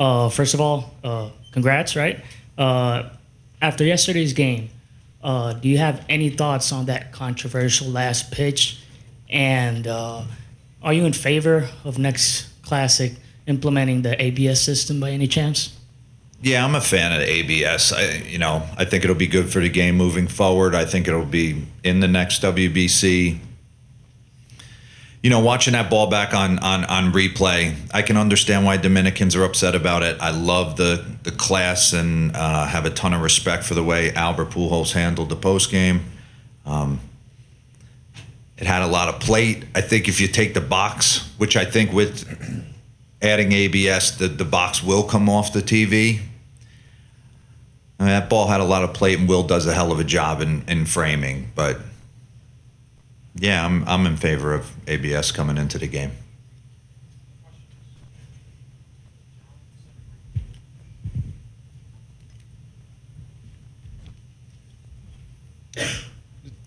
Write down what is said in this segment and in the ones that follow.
First of all, congrats, right? After yesterday's game, do you have any thoughts on that controversial last pitch? And are you in favor of next Classic implementing the ABS system by any chance? Yeah, I'm a fan of the ABS. I think it'll be good for the game moving forward. I think it'll be in the next WBC. Watching that ball back on replay, I can understand why Dominicans are upset about it. I love the class and have a ton of respect for the way Albert Pujols handled the postgame. It had a lot of plate. I think if you take the box, which I think with adding ABS, the box will come off the TV. I mean, that ball had a lot of plate, and Will does a hell of a job in framing. But yeah, I'm in favor of ABS coming into the game.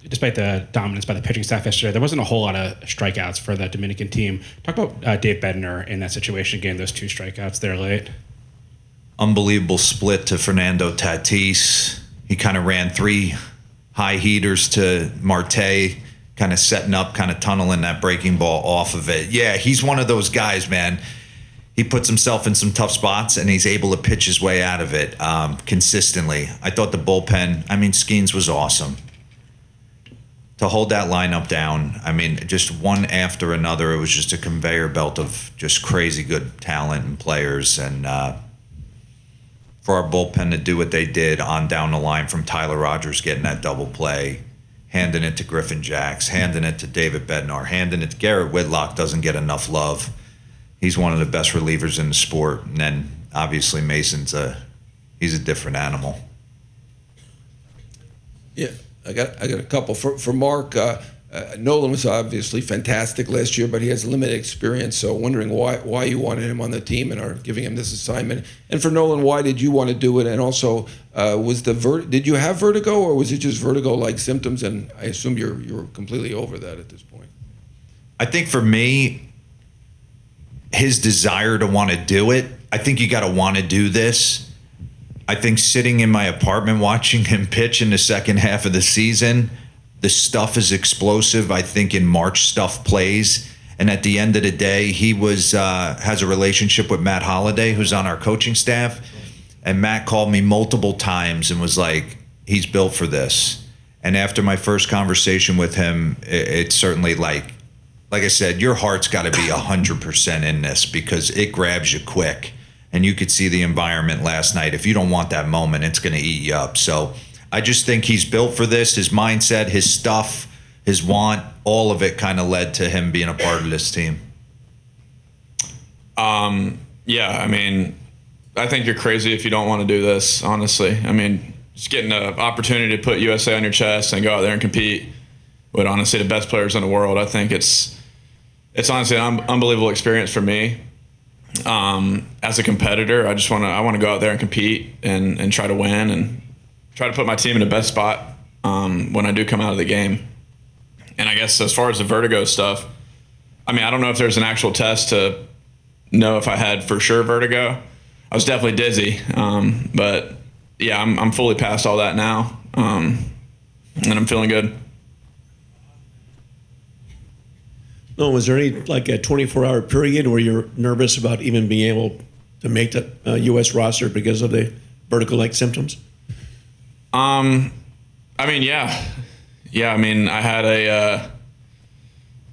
Despite the dominance by the pitching staff yesterday, there wasn't a whole lot of strikeouts for the Dominican team. Talk about Dave Bedner in that situation, getting those 2 strikeouts there late. Unbelievable split to Fernando Tatis. He kind of ran 3 high heaters to Marte, kind of setting up, kind of tunneling that breaking ball off of it. Yeah, he's one of those guys, man. He puts himself in some tough spots, and he's able to pitch his way out of it consistently. I thought the bullpen, Skeens was awesome. To hold that lineup down, just one after another, it was just a conveyor belt of just crazy good talent and players. And for our bullpen to do what they did on down the line, from Tyler Rogers getting that double play, handing it to Griffin Jacks, handing it to David Bednar, handing it to Garrett Whitlock, doesn't get enough love. He's one of the best relievers in the sport. And then obviously Mason's he's a different animal. Yeah, I got a couple. For Mark, Nolan was obviously fantastic last year, but he has limited experience. So wondering why you wanted him on the team and are giving him this assignment. And for Nolan, why did you want to do it? And also, did you have vertigo, or was it just vertigo-like symptoms? And I assume you're completely over that at this point. I think for me, his desire to want to do it, I think you got to want to do this. I think sitting in my apartment watching him pitch in the second half of the season, the stuff is explosive. I think in March stuff plays. And at the end of the day, he has a relationship with Matt Holliday, who's on our coaching staff. And Matt called me multiple times and was like, he's built for this. And after my first conversation with him, it's certainly like I said, your heart's got to be 100% in this, because it grabs you quick. And you could see the environment last night. If you don't want that moment, it's going to eat you up. So I just think he's built for this. His mindset, his stuff, his want, all of it kind of led to him being a part of this team. Yeah, I think you're crazy if you don't want to do this, honestly. Just getting an opportunity to put USA on your chest and go out there and compete with, honestly, the best players in the world. I think it's honestly an unbelievable experience for me. As a competitor, I want to go out there and compete and try to win and try to put my team in the best spot when I do come out of the game. And I guess as far as the vertigo stuff, I don't know if there's an actual test to know if I had for sure vertigo. I was definitely dizzy, but yeah, I'm fully past all that now, and I'm feeling good. No, was there any a 24-hour period where you're nervous about even being able to make the U.S. roster because of the vertigo-like symptoms? Yeah. I had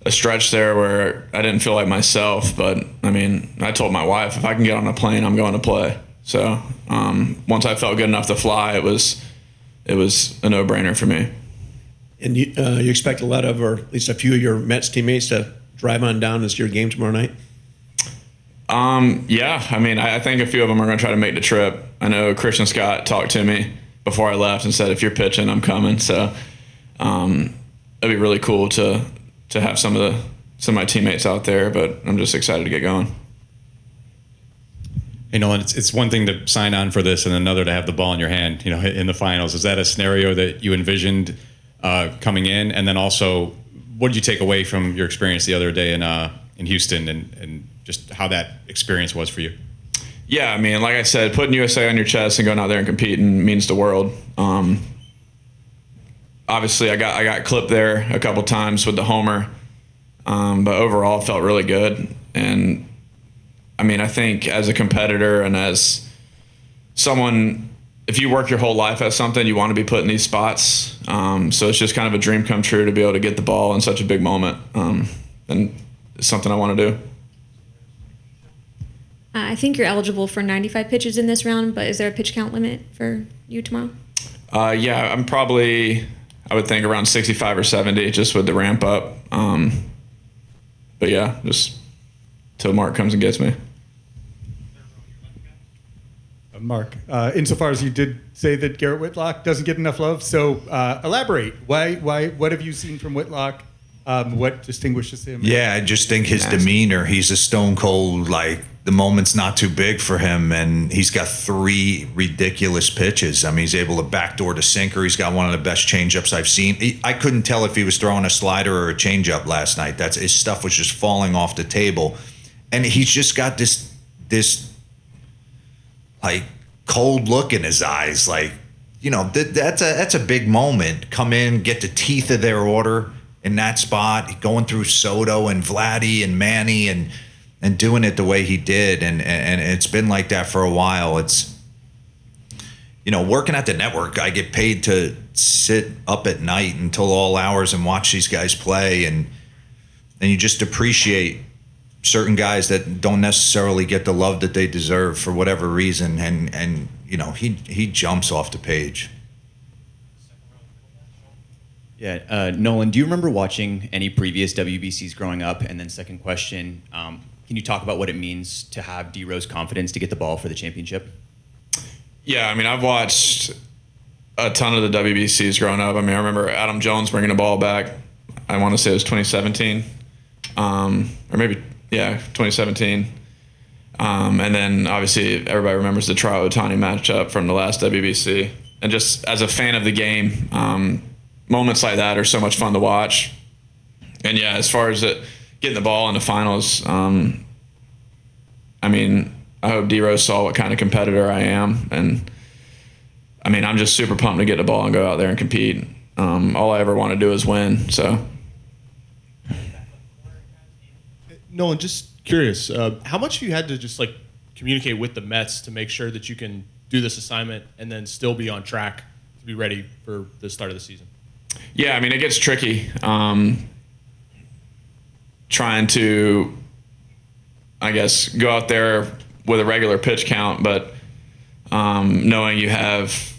a stretch there where I didn't feel like myself, but I told my wife, if I can get on a plane, I'm going to play. So once I felt good enough to fly, it was a no-brainer for me. And you expect a lot of, or at least a few of your Mets teammates to drive on down to your game tomorrow night? Yeah. I think a few of them are going to try to make the trip. I know Christian Scott talked to me before I left and said, if you're pitching, I'm coming. So it'd be really cool to have some of my teammates out there, but I'm just excited to get going. Nolan, it's one thing to sign on for this and another to have the ball in your hand, in the finals. Is that a scenario that you envisioned coming in? And then also, what did you take away from your experience the other day in Houston and just how that experience was for you? Yeah, I mean, like I said, putting USA on your chest and going out there and competing means the world. Obviously, I got clipped there a couple times with the homer, but overall felt really good. And I mean, I think as a competitor and as someone, if you work your whole life at something, you want to be put in these spots. So it's just kind of a dream come true to be able to get the ball in such a big moment, and it's something I want to do. I think you're eligible for 95 pitches in this round, but is there a pitch count limit for you tomorrow? Yeah, I'm probably, I would think around 65 or 70 just with the ramp up. But yeah, just till Mark comes and gets me. Mark, insofar as you did say that Garrett Whitlock doesn't get enough love, so elaborate. Why? What have you seen from Whitlock? What distinguishes him? Yeah, I just think his demeanor. He's a stone cold, like the moment's not too big for him, and he's got 3 ridiculous pitches. I mean, he's able to backdoor to sinker. He's got one of the best changeups I've seen. I couldn't tell if he was throwing a slider or a changeup last night. His stuff was just falling off the table, and he's just got this like cold look in his eyes. Like, you know, that's a big moment. Come in, get the teeth of their order in that spot, going through Soto and Vladdy and Manny and doing it the way he did. And it's been like that for a while. It's, you know, working at the network, I get paid to sit up at night until all hours and watch these guys play. And you just appreciate certain guys that don't necessarily get the love that they deserve for whatever reason. And you know, he jumps off the page. Yeah, Nolan, do you remember watching any previous WBCs growing up? And then second question, can you talk about what it means to have DeRosa's confidence to get the ball for the championship? Yeah, I mean, I've watched a ton of the WBCs growing up. I mean, I remember Adam Jones bringing the ball back. I want to say it was 2017, or maybe, yeah, 2017. And then obviously everybody remembers the Trout Ohtani matchup from the last WBC. And just as a fan of the game, moments like that are so much fun to watch. And yeah, as far as getting the ball in the finals, I mean, I hope DeRosa saw what kind of competitor I am. And I mean, I'm just super pumped to get the ball and go out there and compete. All I ever want to do is win. So. Nolan, just curious, how much have you had to just like communicate with the Mets to make sure that you can do this assignment and then still be on track to be ready for the start of the season? Yeah, I mean, it gets tricky. Trying to, I guess, go out there with a regular pitch count, but knowing you have,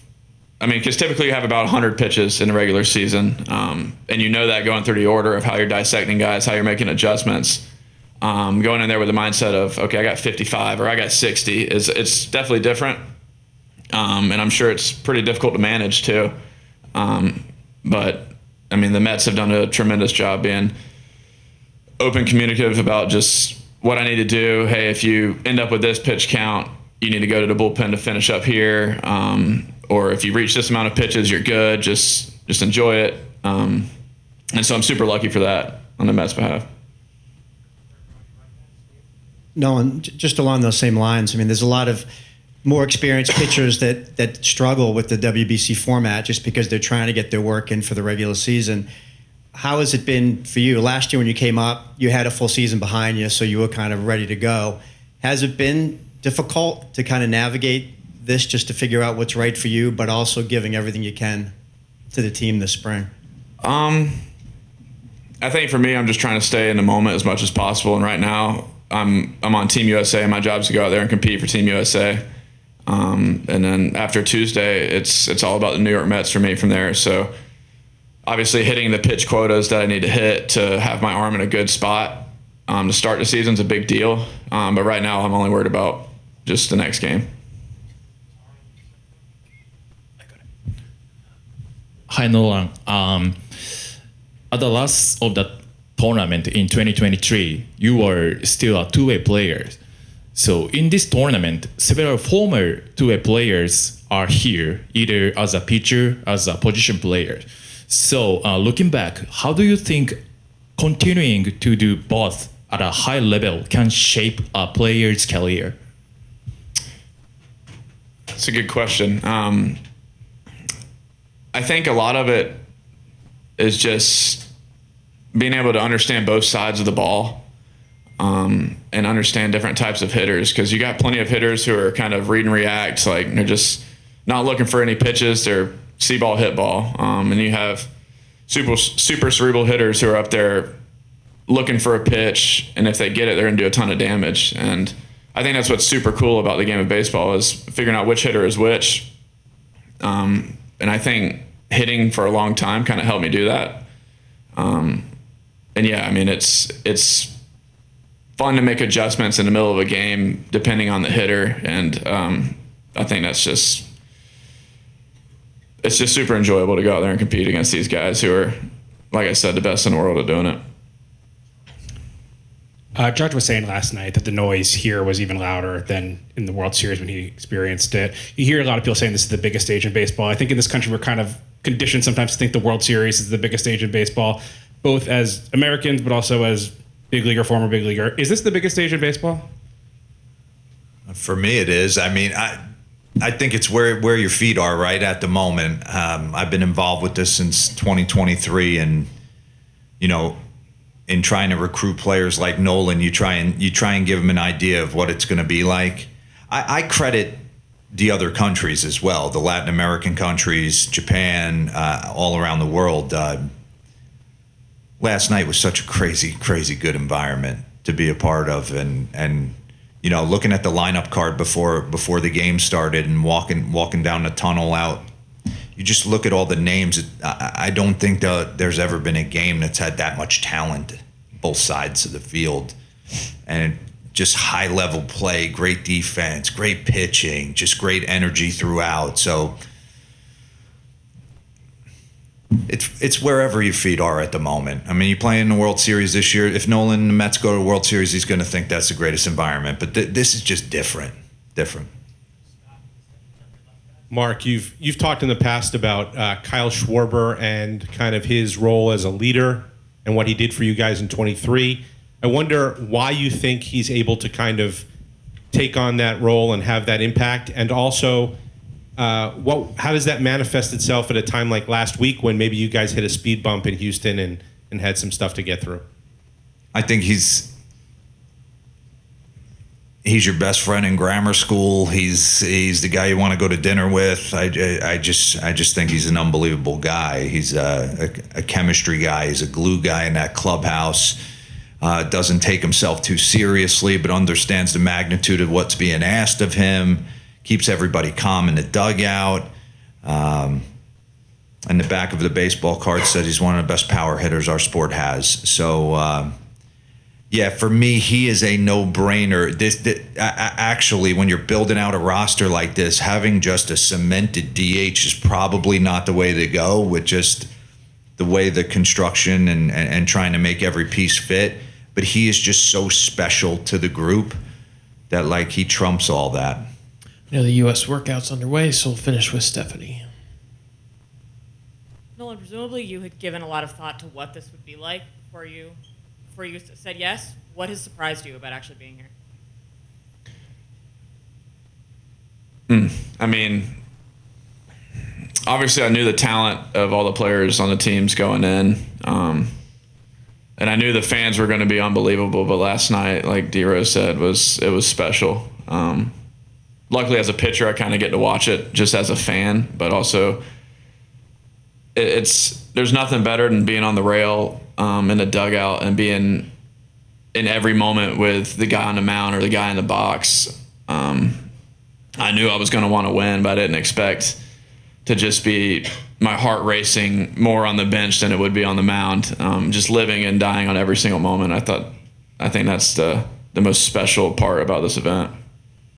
I mean, because typically you have about 100 pitches in a regular season, and you know that going through the order of how you're dissecting guys, how you're making adjustments. Going in there with the mindset of, okay, I got 55 or I got 60, it's definitely different, and I'm sure it's pretty difficult to manage too. But I mean, the Mets have done a tremendous job being open, communicative about just what I need to do. Hey, if you end up with this pitch count, you need to go to the bullpen to finish up here. Or if you reach this amount of pitches, you're good. Just enjoy it. And so I'm super lucky for that on the Mets' behalf. No, and just along those same lines, I mean, there's a lot of more experienced pitchers that struggle with the WBC format just because they're trying to get their work in for the regular season. How has it been for you? Last year when you came up, you had a full season behind you, so you were kind of ready to go. Has it been difficult to kind of navigate this just to figure out what's right for you, but also giving everything you can to the team this spring? I think for me, I'm just trying to stay in the moment as much as possible. And right now, I'm on Team USA. My job is to go out there and compete for Team USA. And then after Tuesday, it's all about the New York Mets for me from there. So obviously hitting the pitch quotas that I need to hit to have my arm in a good spot to start the season is a big deal. But right now, I'm only worried about just the next game. Hi, Nolan. At the last of the tournament in 2023, you were still a two-way player. So in this tournament, several former two-way players are here, either as a pitcher, as a position player. So looking back, how do you think continuing to do both at a high level can shape a player's career? It's a good question. I think a lot of it is just being able to understand both sides of the ball, and understand different types of hitters. Because you got plenty of hitters who are kind of read and react, like they're just not looking for any pitches. They're see ball, hit ball. And you have super cerebral hitters who are up there looking for a pitch, and if they get it, they're going to do a ton of damage. And I think that's what's super cool about the game of baseball is figuring out which hitter is which. And I think hitting for a long time kind of helped me do that. And yeah, I mean, it's fun to make adjustments in the middle of a game depending on the hitter. And I think it's just super enjoyable to go out there and compete against these guys who are, like I said, the best in the world at doing it. Judge was saying last night that the noise here was even louder than in the World Series when he experienced it. You hear a lot of people saying this is the biggest stage in baseball. I think in this country we're kind of conditioned sometimes to think the World Series is the biggest stage in baseball, both as Americans but also as big leaguer, former big leaguer. Is this the biggest stage in baseball? For me, it is. I mean, I think it's where your feet are right at the moment. I've been involved with this since 2023, and in trying to recruit players like Nolan, you try and give them an idea of what it's going to be like. I credit the other countries as well, the Latin American countries, Japan, all around the world. Last night was such a crazy good environment to be a part of, and looking at the lineup card before the game started and walking down the tunnel out. You just look at all the names. I don't think there's ever been a game that's had that much talent, both sides of the field, and just high level play, great defense, great pitching, just great energy throughout. So it's wherever your feet are at the moment. I mean, you play in the World Series this year. If Nolan and the Mets go to the World Series, he's going to think that's the greatest environment. But this is just different. Mark, you've talked in the past about Kyle Schwarber and kind of his role as a leader and what he did for you guys in 23. I wonder why you think he's able to kind of take on that role and have that impact, and also how does that manifest itself at a time like last week when maybe you guys hit a speed bump in Houston and had some stuff to get through? I think he's your best friend in grammar school. He's the guy you want to go to dinner with. I just think he's an unbelievable guy. He's a chemistry guy. He's a glue guy in that clubhouse. Doesn't take himself too seriously, but understands the magnitude of what's being asked of him. Keeps everybody calm in the dugout. And the back of the baseball card said he's one of the best power hitters our sport has. So. Yeah, for me, he is a no-brainer. Actually, when you're building out a roster like this, having just a cemented DH is probably not the way to go, with just the way the construction and trying to make every piece fit. But he is just so special to the group that, he trumps all that. The U.S. workout's underway, so we'll finish with Stephanie. Nolan, presumably you had given a lot of thought to what this would be like before you said yes. What has surprised you about actually being here? I mean, obviously I knew the talent of all the players on the teams going in, and I knew the fans were going to be unbelievable. But last night, like DeRosa said, it was special. Luckily, as a pitcher, I kind of get to watch it just as a fan, but also there's nothing better than being on the rail in the dugout and being in every moment with the guy on the mound or the guy in the box. I knew I was going to want to win, but I didn't expect to just be my heart racing more on the bench than it would be on the mound. Just living and dying on every single moment. I think that's the most special part about this event.